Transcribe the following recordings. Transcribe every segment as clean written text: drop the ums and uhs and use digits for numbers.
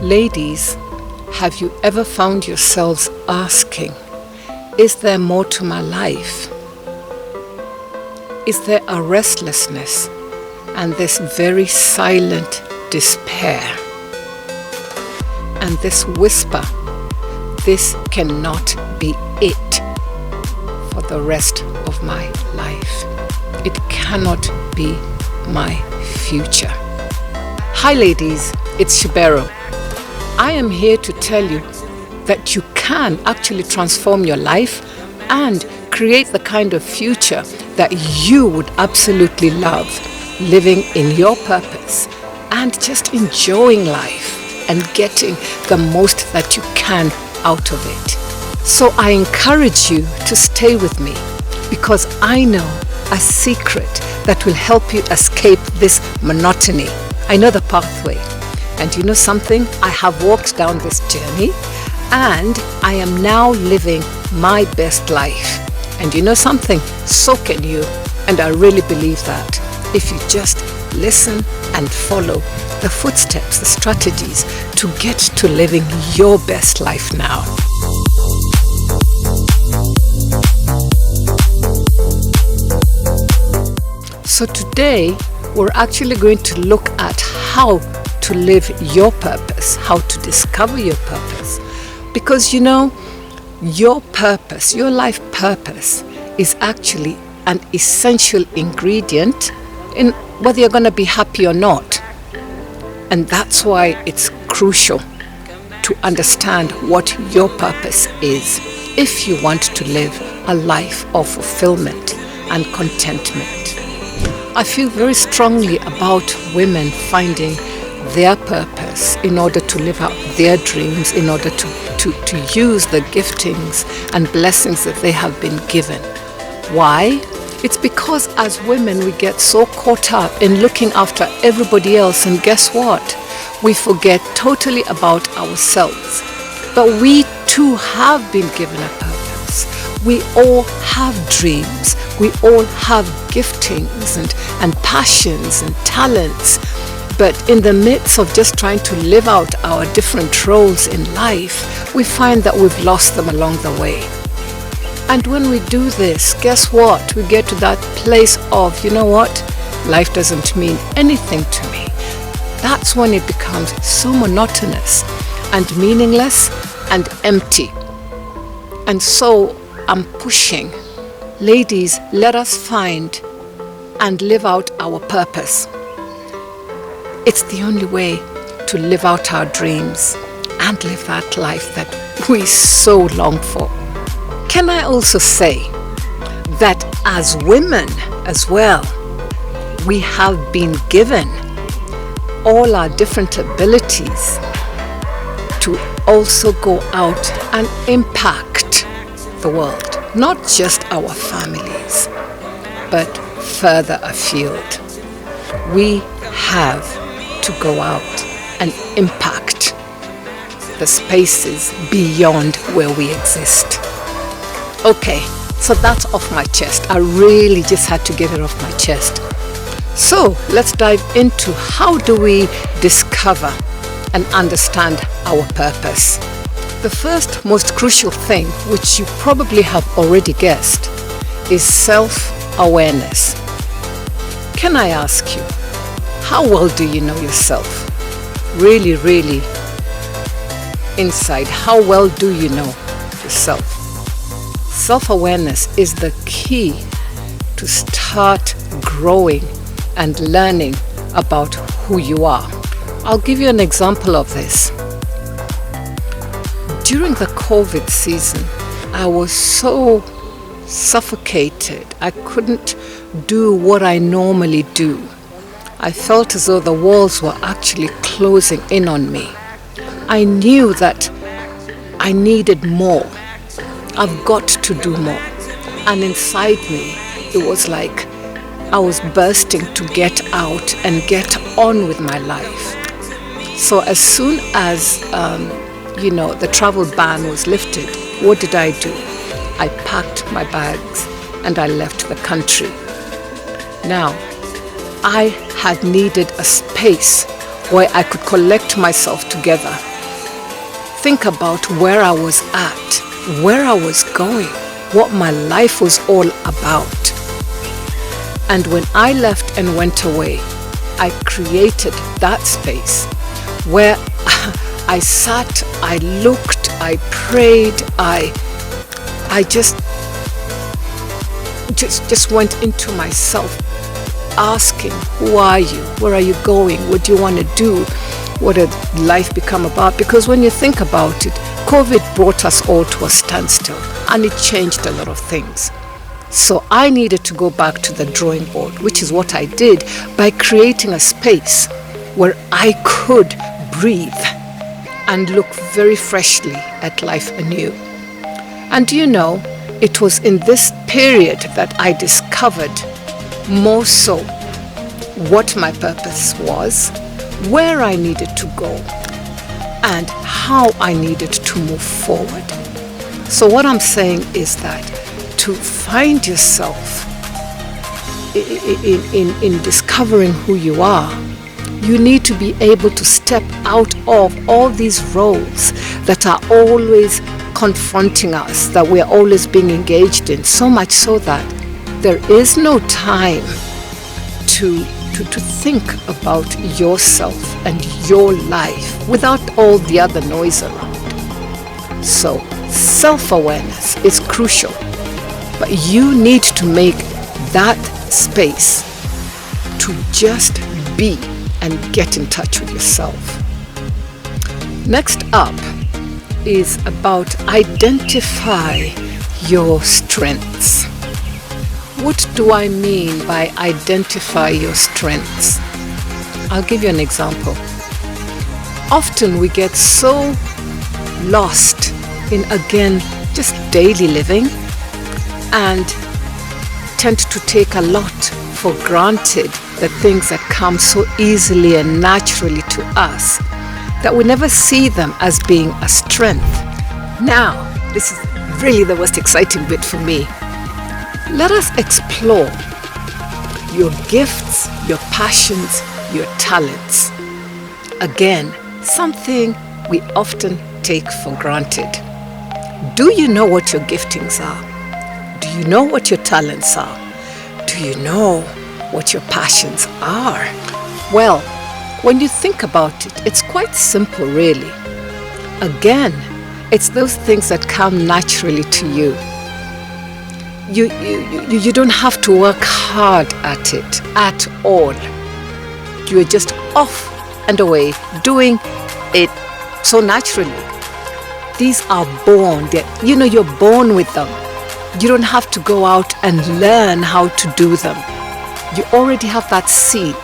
Ladies, have you ever found yourselves asking, is there more to my life? Is there a restlessness and this very silent despair? And this whisper, this cannot be it for the rest of my life. It cannot be my future. Hi ladies, it's Shibero. I am here to tell you that you can actually transform your life and create the kind of future that you would absolutely love, living in your purpose and just enjoying life and getting the most that you can out of it. So I encourage you to stay with me because I know a secret that will help you escape this monotony. I know the pathway. And you know something? I have walked down this journey and I am now living my best life. And you know something? So can you. And I really believe that if you just listen and follow the footsteps, the strategies to get to living your best life now. So today, we're actually going to look at how to live your purpose, how to discover your purpose. Because you know, your purpose, your life purpose is actually an essential ingredient in whether you're going to be happy or not. And that's why it's crucial to understand what your purpose is if you want to live a life of fulfillment and contentment. I feel very strongly about women finding their purpose in order to live out their dreams, in order to use the giftings and blessings that they have been given. Why? It's because as women we get so caught up in looking after everybody else, and guess what? We forget totally about ourselves. But we too have been given a purpose. We all have dreams. We all have giftings and passions and talents. But in the midst of just trying to live out our different roles in life, we find that we've lost them along the way. And when we do this, guess what? We get to that place of, you know what? Life doesn't mean anything to me. That's when it becomes so monotonous and meaningless and empty. And so I'm pushing. Ladies, let us find and live out our purpose. It's the only way to live out our dreams and live that life that we so long for. Can I also say that as women as well, we have been given all our different abilities to also go out and impact the world, not just our families, but further afield. We have to go out and impact the spaces beyond where we exist. Okay, so that's off my chest. I really just had to get it off my chest. So let's dive into how do we discover and understand our purpose. The first most crucial thing, which you probably have already guessed, is self-awareness. Can I ask you, how well do you know yourself? Really, really inside, how well do you know yourself? Self-awareness is the key to start growing and learning about who you are. I'll give you an example of this. During the COVID season, I was so suffocated. I couldn't do what I normally do. I felt as though the walls were actually closing in on me. I knew that I needed more. I've got to do more. And inside me, it was like I was bursting to get out and get on with my life. So as soon as, the travel ban was lifted, what did I do? I packed my bags and I left the country. Now, I had needed a space where I could collect myself together, think about where I was at, where I was going, what my life was all about. And when I left and went away, I created that space where I sat, I looked, I prayed, I just went into myself, asking, who are you? Where are you going? What do you want to do? What did life become about? Because when you think about it, COVID brought us all to a standstill, and it changed a lot of things. So I needed to go back to the drawing board, which is what I did by creating a space where I could breathe and look very freshly at life anew. And you know, it was in this period that I discovered more so what my purpose was, where I needed to go, and how I needed to move forward. So what I'm saying is that to find yourself in discovering who you are, you need to be able to step out of all these roles that are always confronting us, that we're always being engaged in, so much so that there is no time to think about yourself and your life without all the other noise around. So self-awareness is crucial, but you need to make that space to just be and get in touch with yourself. Next up is about identify your strengths. What do I mean by identify your strengths? I'll give you an example. Often we get so lost in, again, just daily living and tend to take a lot for granted, the things that come so easily and naturally to us, that we never see them as being a strength. Now, this is really the most exciting bit for me. Let us explore your gifts, your passions, your talents. Again, something we often take for granted. Do you know what your giftings are? Do you know what your talents are? Do you know what your passions are? Well, when you think about it, it's quite simple, really. Again, it's those things that come naturally to you. You don't have to work hard at it at all. You're just off and away, doing it so naturally. These are born. You're born with them. You don't have to go out and learn how to do them. You already have that seed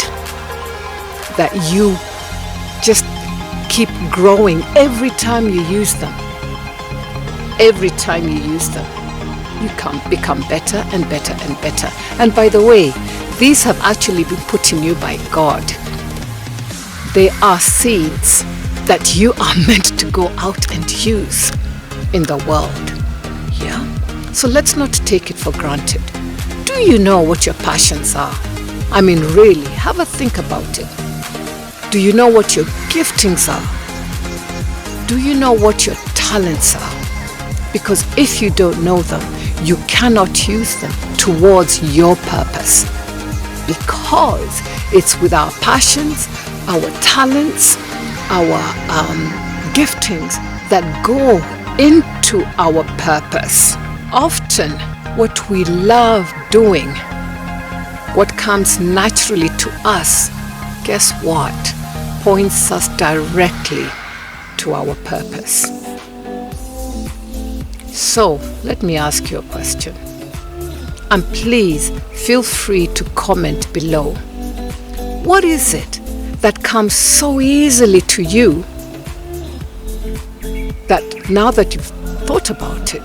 that you just keep growing every time you use them. Every time you use them, you become better and better and better. And by the way, these have actually been put in you by God. They are seeds that you are meant to go out and use in the world. Yeah? So let's not take it for granted. Do you know what your passions are? I mean, really, have a think about it. Do you know what your giftings are? Do you know what your talents are? Because if you don't know them, you cannot use them towards your purpose. Because it's with our passions, our talents, our giftings that go into our purpose. Often, what we love doing, what comes naturally to us, guess what? Points us directly to our purpose. So, let me ask you a question. And please feel free to comment below. What is it that comes so easily to you that now that you've thought about it,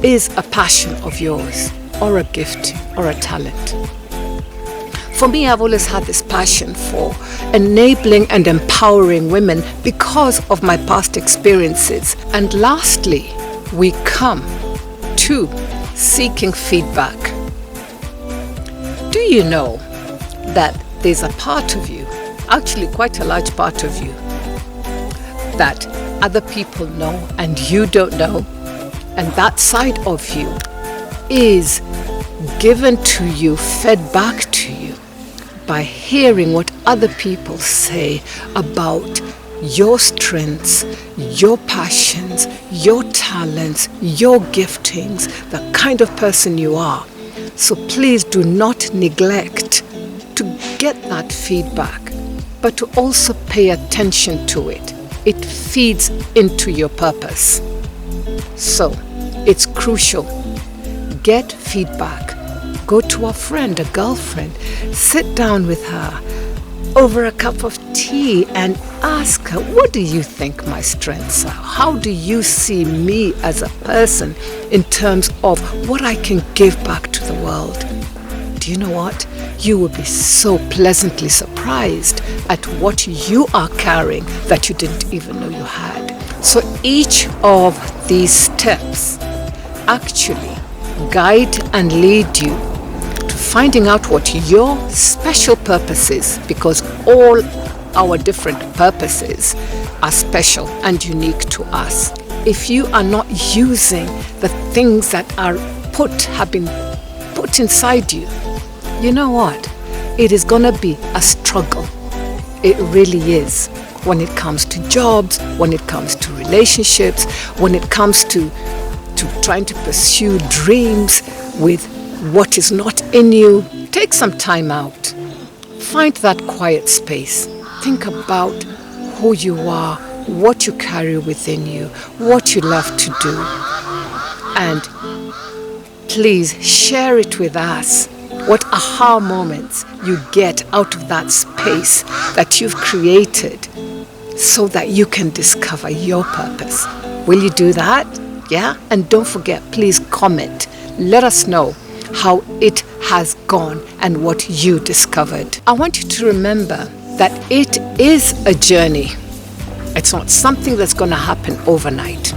is a passion of yours, or a gift, or a talent? For me, I've always had this passion for enabling and empowering women because of my past experiences. And lastly, we come to seeking feedback. Do you know that there's a part of you actually quite a large part of you, that other people know and you don't know. And that side of you is given to you, fed back to you by hearing what other people say about your strengths, your passions, your talents, your giftings, the kind of person you are. So please do not neglect to get that feedback, but to also pay attention to it. It feeds into your purpose. So it's crucial. Get feedback. Go to a friend, a girlfriend, sit down with her over a cup of tea and ask her, what do you think my strengths are? How do you see me as a person in terms of what I can give back to the world? Do you know what? You will be so pleasantly surprised at what you are carrying that you didn't even know you had. So each of these steps actually guide and lead you to finding out what your special purpose is, because all our different purposes are special and unique to us. If you are not using the things that have been put inside you, you know what? It is going to be a struggle. It really is. When it comes to jobs, when it comes to relationships, when it comes to trying to pursue dreams with what is not in you, take some time out. Find that quiet space. Think about who you are, what you carry within you, what you love to do. And please share it with us. What aha moments you get out of that space that you've created so that you can discover your purpose. Will you do that? Yeah? And don't forget, please comment. Let us know how it has gone and what you discovered. I want you to remember that it is a journey. It's not something that's going to happen overnight.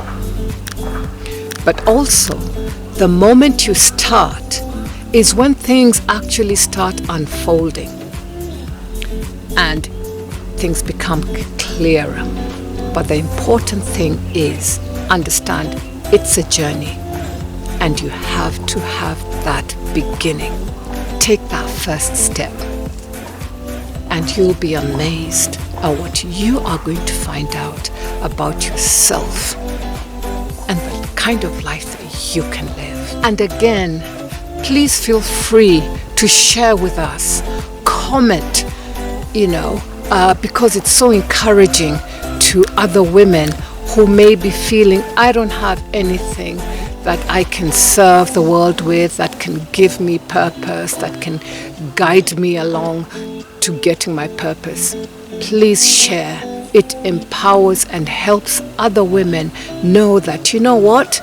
But also, the moment you start is when things actually start unfolding and things become clearer. But the important thing is, understand, it's a journey and you have to have that beginning. Take that first step and you'll be amazed at what you are going to find out about yourself and the kind of life that you can live. And again, please feel free to share with us, comment, because it's so encouraging to other women who may be feeling, I don't have anything that I can serve the world with, that can give me purpose, that can guide me along to getting my purpose. Please share. It empowers and helps other women know that, you know what?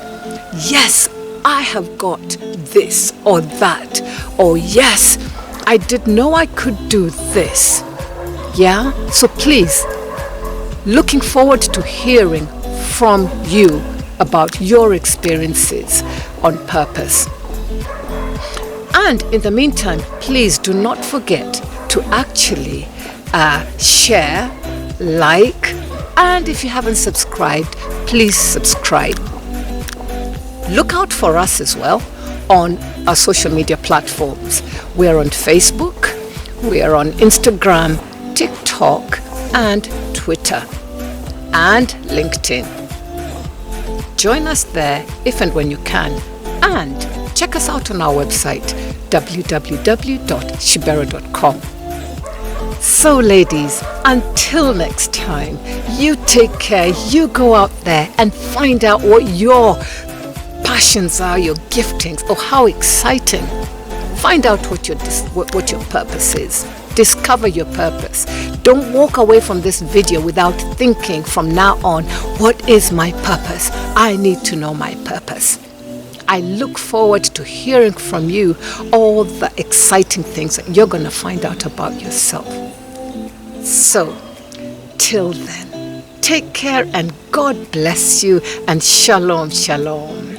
Yes, I have got this or that. Or yes, I didn't know I could do this. Yeah? So please, looking forward to hearing from you about your experiences on purpose. And in the meantime, please do not forget to actually share, like, and if you haven't subscribed, please subscribe. Look out for us as well on our social media platforms. We're on Facebook, we're on Instagram, TikTok, and Twitter, and LinkedIn. Join us there if and when you can, and check us out on our website, www.shibero.com. So ladies, until next time, you take care, you go out there and find out what your passions are, your giftings. Oh, how exciting. Find out what your purpose is. Discover your purpose. Don't walk away from this video without thinking from now on, what is my purpose? I need to know my purpose. I look forward to hearing from you all the exciting things that you're going to find out about yourself. So, till then, take care and God bless you and shalom, shalom.